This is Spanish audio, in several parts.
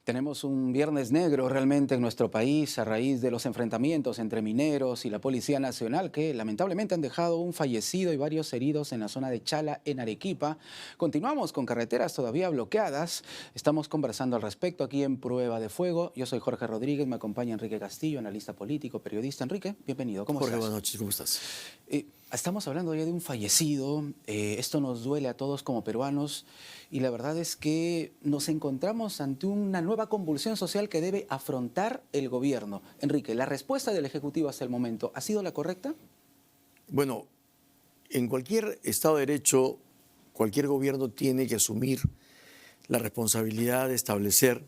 Tenemos un viernes negro realmente en nuestro país a raíz de los enfrentamientos entre mineros y la Policía Nacional que lamentablemente han dejado un fallecido y varios heridos en la zona de Chala, en Arequipa. Continuamos con carreteras todavía bloqueadas. Estamos conversando al respecto aquí en Prueba de Fuego. Yo soy Jorge Rodríguez, me acompaña Enrique Castillo, analista político, periodista. Enrique, bienvenido. ¿Cómo Jorge, estás? buenas noches, ¿cómo estás? Estamos hablando ya de un fallecido, esto nos duele a todos como peruanos y la verdad es que nos encontramos ante una nueva convulsión social que debe afrontar el gobierno. Enrique, ¿la respuesta del Ejecutivo hasta el momento ha sido la correcta? Bueno, en cualquier Estado de Derecho, cualquier gobierno tiene que asumir la responsabilidad de establecer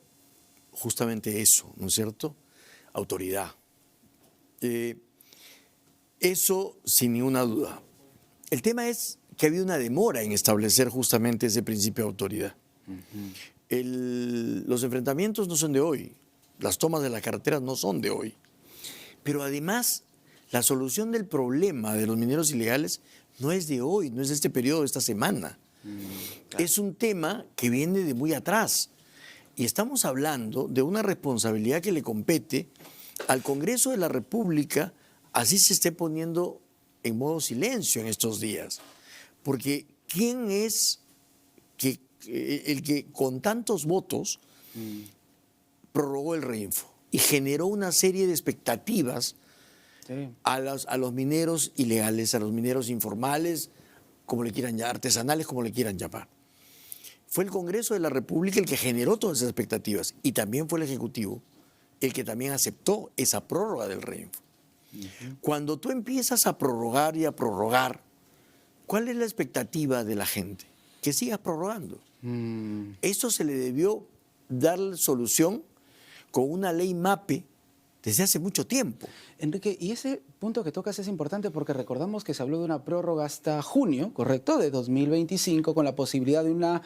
justamente eso, ¿no es cierto? Autoridad. Eso sin ninguna duda. El tema es que ha habido una demora en establecer justamente ese principio de autoridad. Los enfrentamientos no son de hoy, las tomas de las carreteras no son de hoy, pero además la solución del problema de los mineros ilegales no es de hoy, no es de este periodo, de esta semana. Claro. Es un tema que viene de muy atrás y estamos hablando de una responsabilidad que le compete al Congreso de la República. Así se esté poniendo en modo silencio en estos días. Porque ¿quién es el que con tantos votos prorrogó el Reinfo y generó una serie de expectativas a los mineros ilegales, a los mineros informales, como le quieran llamar, artesanales, como le quieran llamar? Fue el Congreso de la República el que generó todas esas expectativas y también fue el Ejecutivo el que también aceptó esa prórroga del Reinfo. Cuando tú empiezas a prorrogar y a prorrogar, ¿cuál es la expectativa de la gente? Que sigas prorrogando. Eso se le debió dar solución con una ley MAPE desde hace mucho tiempo. Enrique, y ese punto que tocas es importante porque recordamos que se habló de una prórroga hasta junio, ¿correcto?, de 2025, con la posibilidad de una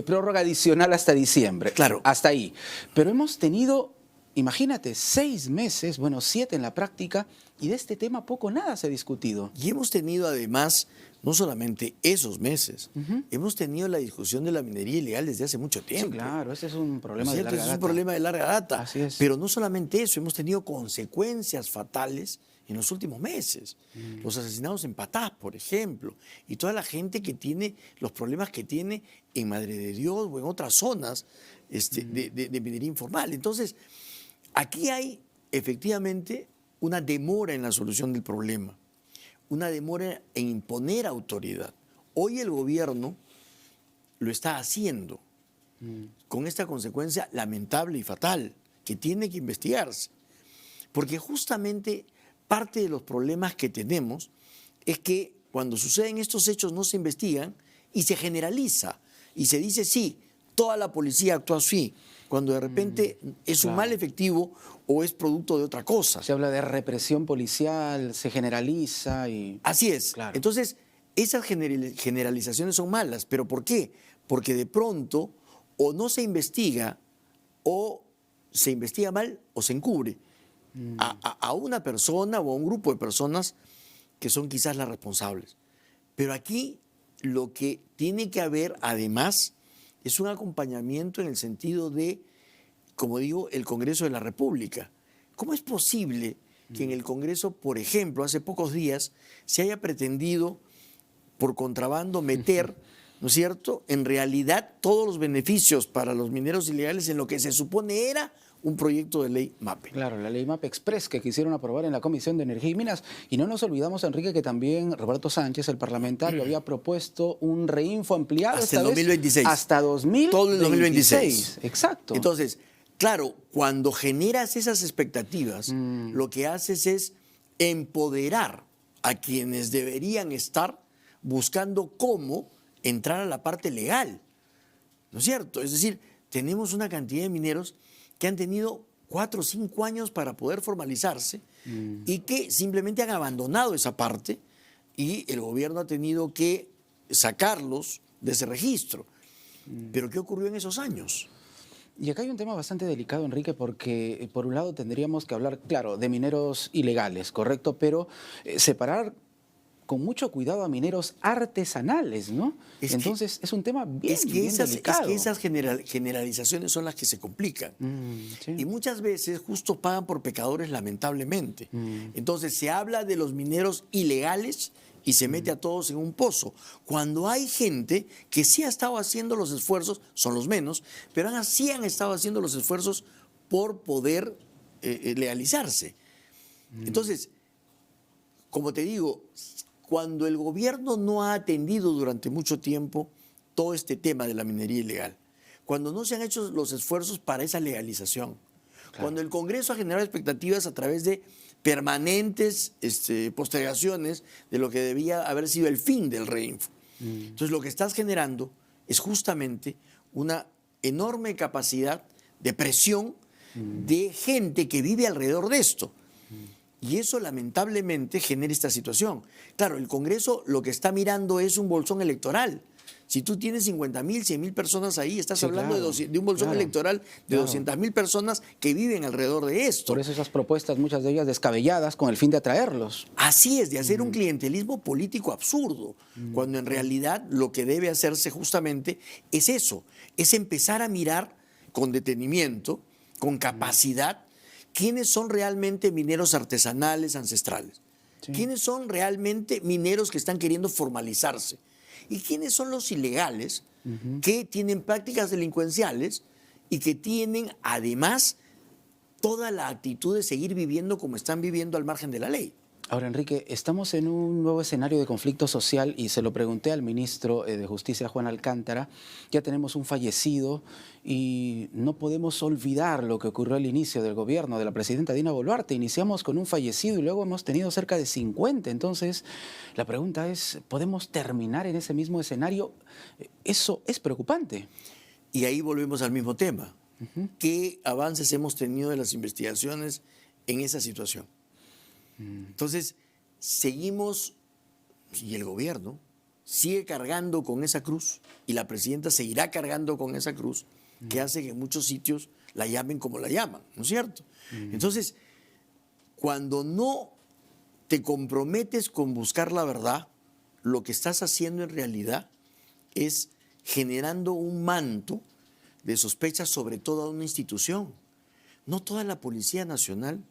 prórroga adicional hasta diciembre. Claro. Hasta ahí. Pero hemos tenido, imagínate, 6 meses, bueno, 7 en la práctica, y de este tema poco o nada se ha discutido. Y hemos tenido además, no solamente esos meses, hemos tenido la discusión de la minería ilegal desde hace mucho tiempo. Sí, claro, ese es un problema de larga data. Es un problema de larga data. Así es. Pero no solamente eso, hemos tenido consecuencias fatales en los últimos meses. Los asesinados en Patás, por ejemplo, y toda la gente que tiene los problemas que tiene en Madre de Dios o en otras zonas de minería informal. Entonces, aquí hay efectivamente una demora en la solución del problema, una demora en imponer autoridad. Hoy el gobierno lo está haciendo con esta consecuencia lamentable y fatal que tiene que investigarse. Porque justamente parte de los problemas que tenemos es que cuando suceden estos hechos no se investigan y se generaliza y se dice sí, toda la policía actúa así, cuando de repente es un mal efectivo o es producto de otra cosa. Se habla de represión policial, se generaliza y... Así es. Claro. Entonces, esas generalizaciones son malas. ¿Pero por qué? Porque de pronto o no se investiga o se investiga mal o se encubre a una persona o a un grupo de personas que son quizás las responsables. Pero aquí lo que tiene que haber además es un acompañamiento en el sentido de, como digo, el Congreso de la República. ¿Cómo es posible que en el Congreso, por ejemplo, hace pocos días, se haya pretendido por contrabando meter, ¿no es cierto?, en realidad todos los beneficios para los mineros ilegales en lo que se supone era un proyecto de ley MAPE? Claro, la ley MAPE Express que quisieron aprobar en la Comisión de Energía y Minas. Y no nos olvidamos, Enrique, que también Roberto Sánchez, el parlamentario, había propuesto un reinfo ampliado hasta el 2026. Hasta 2026. Todo el 2026. Exacto. Entonces, claro, cuando generas esas expectativas, lo que haces es empoderar a quienes deberían estar buscando cómo entrar a la parte legal, ¿no es cierto? Es decir, tenemos una cantidad de mineros que han tenido 4 o 5 años para poder formalizarse y que simplemente han abandonado esa parte y el gobierno ha tenido que sacarlos de ese registro. ¿Pero qué ocurrió en esos años? Y acá hay un tema bastante delicado, Enrique, porque por un lado tendríamos que hablar, claro, de mineros ilegales, ¿correcto? Pero separar con mucho cuidado a mineros artesanales, ¿no? Entonces es un tema bien, bien delicado. Es que esas generalizaciones son las que se complican. Sí. Y muchas veces justos pagan por pecadores, lamentablemente. Entonces se habla de los mineros ilegales y se mete a todos en un pozo. Cuando hay gente que sí ha estado haciendo los esfuerzos, son los menos, pero sí han estado haciendo los esfuerzos por poder legalizarse. Entonces, como te digo, cuando el gobierno no ha atendido durante mucho tiempo todo este tema de la minería ilegal, cuando no se han hecho los esfuerzos para esa legalización, cuando el Congreso ha generado expectativas a través de permanentes postergaciones de lo que debía haber sido el fin del Reinfo. Entonces lo que estás generando es justamente una enorme capacidad de presión de gente que vive alrededor de esto. Y eso lamentablemente genera esta situación. Claro, el Congreso lo que está mirando es un bolsón electoral. Si tú tienes 50.000, 100.000 personas ahí, estás hablando de un bolsón electoral de 200.000 personas que viven alrededor de esto. Por eso esas propuestas, muchas de ellas descabelladas, con el fin de atraerlos. Así es, de hacer un clientelismo político absurdo, cuando en realidad lo que debe hacerse justamente es eso, es empezar a mirar con detenimiento, con capacidad, quiénes son realmente mineros artesanales ancestrales, quiénes son realmente mineros que están queriendo formalizarse y quiénes son los ilegales que tienen prácticas delincuenciales y que tienen además toda la actitud de seguir viviendo como están viviendo al margen de la ley. Ahora, Enrique, estamos en un nuevo escenario de conflicto social y se lo pregunté al ministro de Justicia, Juan Alcántara. Ya tenemos un fallecido y no podemos olvidar lo que ocurrió al inicio del gobierno de la presidenta Dina Boluarte. Iniciamos con un fallecido y luego hemos tenido cerca de 50. Entonces, la pregunta es, ¿podemos terminar en ese mismo escenario? Eso es preocupante. Y ahí volvemos al mismo tema. ¿Qué avances hemos tenido en las investigaciones en esa situación? Entonces, seguimos, y el gobierno sigue cargando con esa cruz, y la presidenta seguirá cargando con esa cruz, que hace que en muchos sitios la llamen como la llaman, ¿no es cierto? Entonces, cuando no te comprometes con buscar la verdad, lo que estás haciendo en realidad es generando un manto de sospechas sobre toda una institución. No toda la Policía Nacional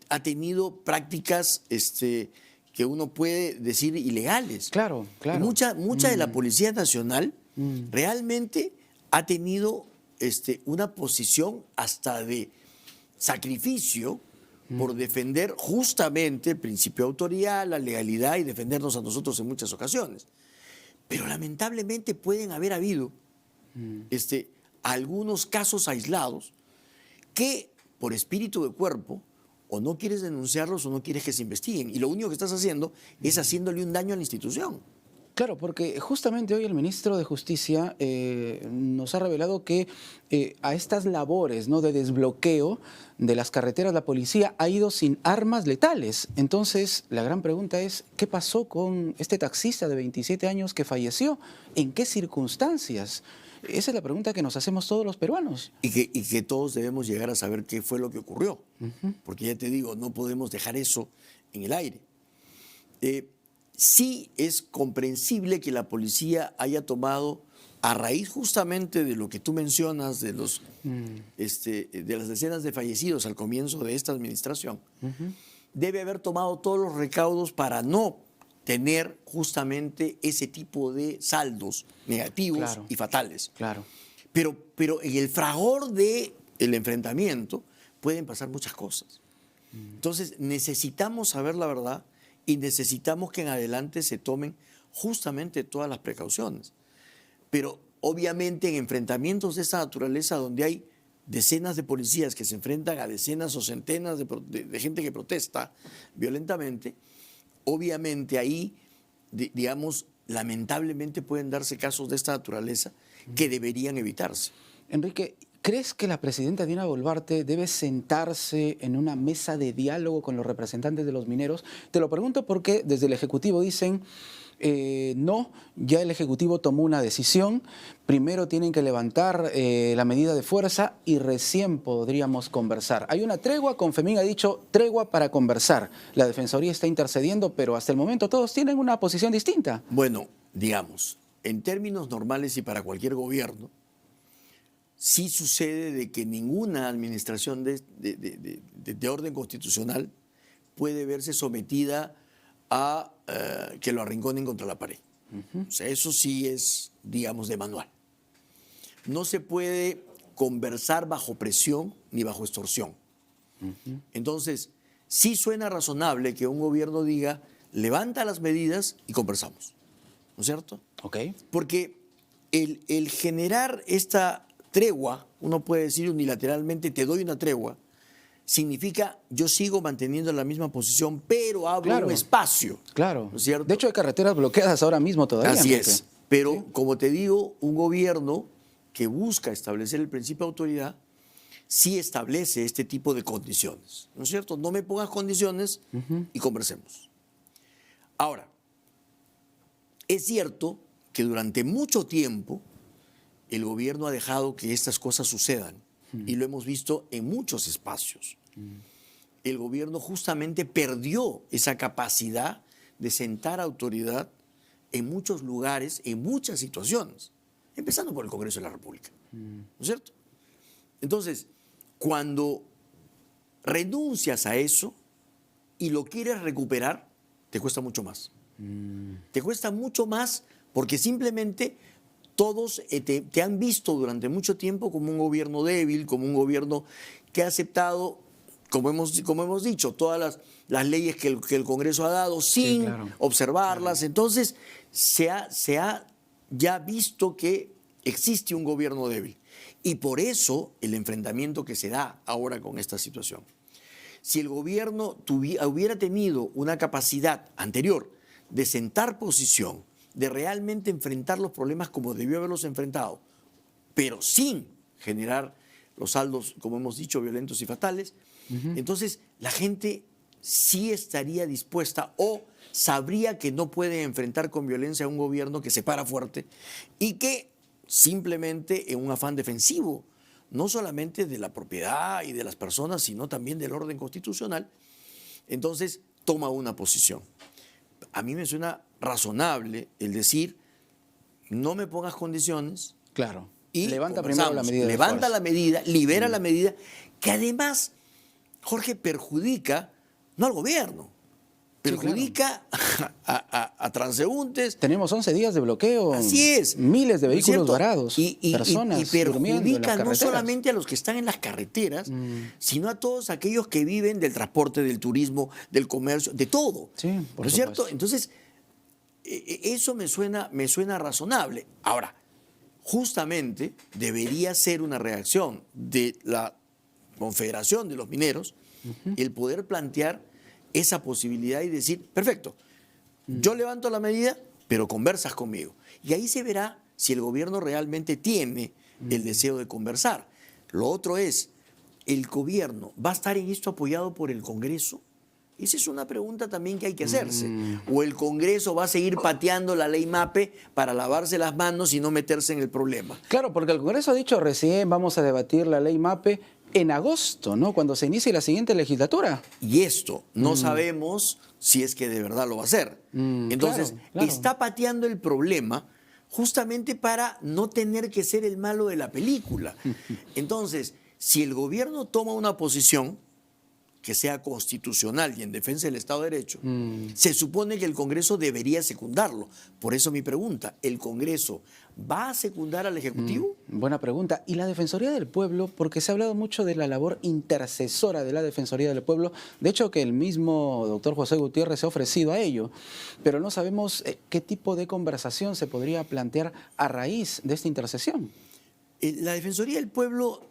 ha tenido prácticas que uno puede decir ilegales. Claro, claro. Mucha de la Policía Nacional realmente ha tenido una posición hasta de sacrificio por defender justamente el principio de autoridad, la legalidad y defendernos a nosotros en muchas ocasiones. Pero lamentablemente pueden haber habido algunos casos aislados que por espíritu de cuerpo o no quieres denunciarlos o no quieres que se investiguen. Y lo único que estás haciendo es haciéndole un daño a la institución. Claro, porque justamente hoy el ministro de Justicia nos ha revelado que a estas labores, ¿no?, de desbloqueo de las carreteras, la policía ha ido sin armas letales. Entonces, la gran pregunta es, ¿qué pasó con este taxista de 27 años que falleció? ¿En qué circunstancias? Esa es la pregunta que nos hacemos todos los peruanos. Y que todos debemos llegar a saber qué fue lo que ocurrió. Porque ya te digo, no podemos dejar eso en el aire. Sí es comprensible que la policía haya tomado, a raíz justamente de lo que tú mencionas, de las decenas de fallecidos al comienzo de esta administración, debe haber tomado todos los recaudos para no tener justamente ese tipo de saldos negativos y fatales. Claro. Pero en el fragor del enfrentamiento pueden pasar muchas cosas. Entonces necesitamos saber la verdad y necesitamos que en adelante se tomen justamente todas las precauciones. Pero obviamente en enfrentamientos de esta naturaleza donde hay decenas de policías que se enfrentan a decenas o centenas de gente que protesta violentamente, obviamente ahí, digamos, lamentablemente pueden darse casos de esta naturaleza que deberían evitarse. Enrique, ¿crees que la presidenta Dina Boluarte debe sentarse en una mesa de diálogo con los representantes de los mineros? Te lo pregunto porque desde el Ejecutivo dicen No, ya el Ejecutivo tomó una decisión. Primero tienen que levantar la medida de fuerza y recién podríamos conversar. Hay una tregua, Confemín ha dicho tregua para conversar. La Defensoría está intercediendo, pero hasta el momento todos tienen una posición distinta. Bueno, digamos, en términos normales y para cualquier gobierno, sí sucede de que ninguna administración de orden constitucional puede verse sometida a que lo arrinconen contra la pared. O sea, eso sí es, digamos, de manual. No se puede conversar bajo presión ni bajo extorsión. Entonces, sí suena razonable que un gobierno diga, levanta las medidas y conversamos. ¿No es cierto? Ok. Porque el generar esta tregua, uno puede decir unilateralmente, te doy una tregua, significa yo sigo manteniendo la misma posición, pero abro un espacio. Claro. ¿No es cierto? De hecho, hay carreteras bloqueadas ahora mismo todavía. Así Enrique. es. Pero, Sí. como te digo, un gobierno que busca establecer el principio de autoridad, sí establece este tipo de condiciones. ¿No es cierto? No me pongas condiciones y conversemos. Ahora, es cierto que durante mucho tiempo el gobierno ha dejado que estas cosas sucedan y lo hemos visto en muchos espacios. El gobierno justamente perdió esa capacidad de sentar autoridad en muchos lugares, en muchas situaciones, empezando por el Congreso de la República. ¿No es cierto? Entonces, cuando renuncias a eso y lo quieres recuperar, te cuesta mucho más. Te cuesta mucho más porque simplemente todos te han visto durante mucho tiempo como un gobierno débil, como un gobierno que ha aceptado, como hemos dicho, todas las leyes que el Congreso ha dado sin observarlas. Claro. Entonces, se ha ya visto que existe un gobierno débil. Y por eso el enfrentamiento que se da ahora con esta situación. Si el gobierno hubiera tenido una capacidad anterior de sentar posición, de realmente enfrentar los problemas como debió haberlos enfrentado, pero sin generar los saldos, como hemos dicho, violentos y fatales, entonces la gente sí estaría dispuesta o sabría que no puede enfrentar con violencia a un gobierno que se para fuerte y que simplemente en un afán defensivo, no solamente de la propiedad y de las personas, sino también del orden constitucional, entonces toma una posición. A mí me suena razonable el decir, no me pongas condiciones. Claro. Y levanta primero la medida. Levanta la medida, libera la medida, que además, Jorge, perjudica no al gobierno, perjudica a transeúntes. Tenemos 11 días de bloqueo. Así es. Miles de vehículos varados. Personas y perjudica no solamente a los que están en las carreteras, sino a todos aquellos que viven del transporte, del turismo, del comercio, de todo. Sí, por ¿No es supuesto. cierto? Entonces, eso me suena razonable. Ahora, justamente debería ser una reacción de la Confederación de los Mineros el poder plantear esa posibilidad y decir, perfecto, yo levanto la medida, pero conversas conmigo. Y ahí se verá si el gobierno realmente tiene el deseo de conversar. Lo otro es, ¿el gobierno va a estar en esto apoyado por el Congreso? Esa es una pregunta también que hay que hacerse. ¿O el Congreso va a seguir pateando la ley MAPE para lavarse las manos y no meterse en el problema? Claro, porque el Congreso ha dicho recién vamos a debatir la ley MAPE en agosto, ¿no? Cuando se inicie la siguiente legislatura. Y esto no sabemos si es que de verdad lo va a hacer. Entonces, claro. Está pateando el problema justamente para no tener que ser el malo de la película. Entonces, si el gobierno toma una posición que sea constitucional y en defensa del Estado de Derecho, se supone que el Congreso debería secundarlo. Por eso mi pregunta, ¿el Congreso va a secundar al Ejecutivo? Buena pregunta. ¿Y la Defensoría del Pueblo? Porque se ha hablado mucho de la labor intercesora de la Defensoría del Pueblo. De hecho, que el mismo doctor José Gutiérrez se ha ofrecido a ello. Pero no sabemos qué tipo de conversación se podría plantear a raíz de esta intercesión. La Defensoría del Pueblo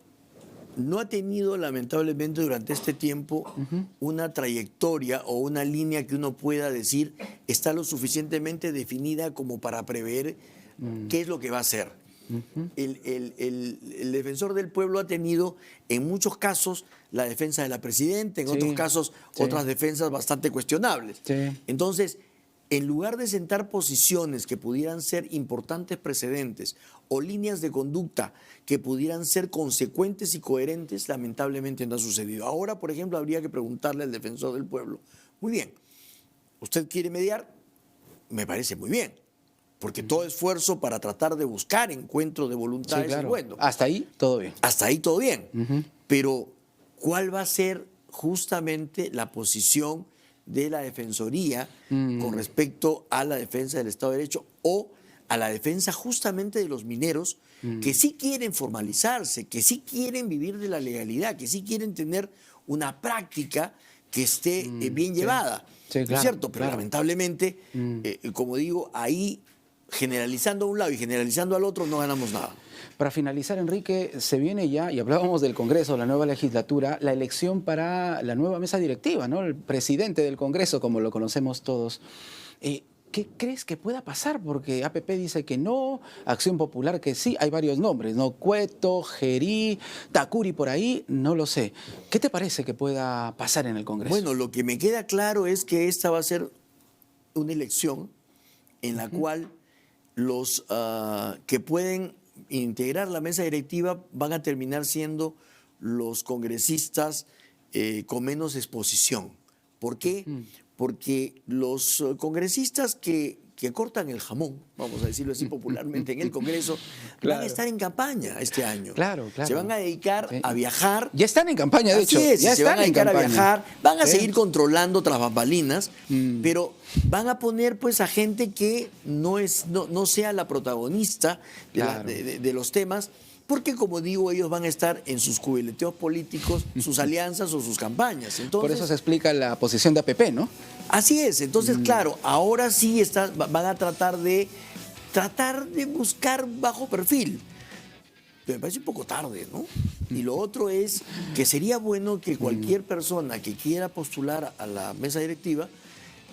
no ha tenido, lamentablemente, durante este tiempo una trayectoria o una línea que uno pueda decir está lo suficientemente definida como para prever qué es lo que va a hacer. El defensor del pueblo ha tenido, en muchos casos, la defensa de la presidenta, en otros casos, otras defensas bastante cuestionables. Sí. Entonces, en lugar de sentar posiciones que pudieran ser importantes precedentes o líneas de conducta que pudieran ser consecuentes y coherentes, lamentablemente no ha sucedido. Ahora, por ejemplo, habría que preguntarle al defensor del pueblo, muy bien, ¿usted quiere mediar? Me parece muy bien, porque todo esfuerzo para tratar de buscar encuentro de voluntades Sí, claro. es bueno. Hasta ahí todo bien. Hasta ahí todo bien, pero ¿cuál va a ser justamente la posición de la Defensoría con respecto a la defensa del Estado de Derecho o a la defensa justamente de los mineros que sí quieren formalizarse, que sí quieren vivir de la legalidad, que sí quieren tener una práctica que esté bien llevada? Sí, ¿No claro, es cierto? Pero claro. lamentablemente, como digo, ahí generalizando a un lado y generalizando al otro no ganamos nada. Para finalizar, Enrique, se viene ya, y hablábamos del Congreso, la nueva legislatura, la elección para la nueva mesa directiva, ¿no? El presidente del Congreso, como lo conocemos todos. ¿Qué crees que pueda pasar? Porque APP dice que no, Acción Popular que sí, hay varios nombres, ¿no? Cueto, Gerí, Tacuri por ahí, no lo sé. ¿Qué te parece que pueda pasar en el Congreso? Bueno, lo que me queda claro es que esta va a ser una elección en la cual los que pueden integrar la mesa directiva van a terminar siendo los congresistas con menos exposición. ¿Por qué? Porque los congresistas que cortan el jamón, vamos a decirlo así popularmente, en el Congreso, van a estar en campaña este año. Claro, claro. Se van a dedicar a viajar. Ya están en campaña, de Así hecho. es, Ya se van a están en dedicar a campaña. viajar, van a Sí. seguir controlando tras bambalinas, pero van a poner pues a gente que no sea la protagonista Claro. de los temas, porque como digo, ellos van a estar en sus cubileteos políticos, sus alianzas o sus campañas. Entonces, Por eso se explica la posición de APP, ¿no? así es, entonces claro, ahora sí van a tratar de buscar bajo perfil. Pero me parece un poco tarde, ¿no? Y lo otro es que sería bueno que cualquier persona que quiera postular a la mesa directiva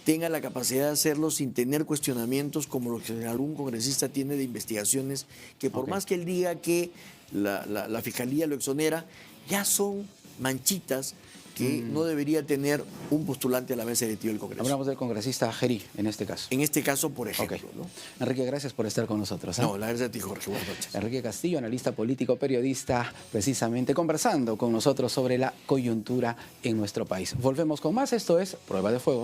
tenga la capacidad de hacerlo sin tener cuestionamientos como los que algún congresista tiene de investigaciones, que por más que él diga que la Fiscalía lo exonera, ya son manchitas que no debería tener un postulante a la mesa directiva del Congreso. Hablamos del congresista Gerí, en este caso. En este caso, por ejemplo. Ok. ¿No? Enrique, gracias por estar con nosotros. No, la gracias a ti, Jorge. Buenas noches. Enrique Castillo, analista político, periodista, precisamente conversando con nosotros sobre la coyuntura en nuestro país. Volvemos con más. Esto es Prueba de Fuego.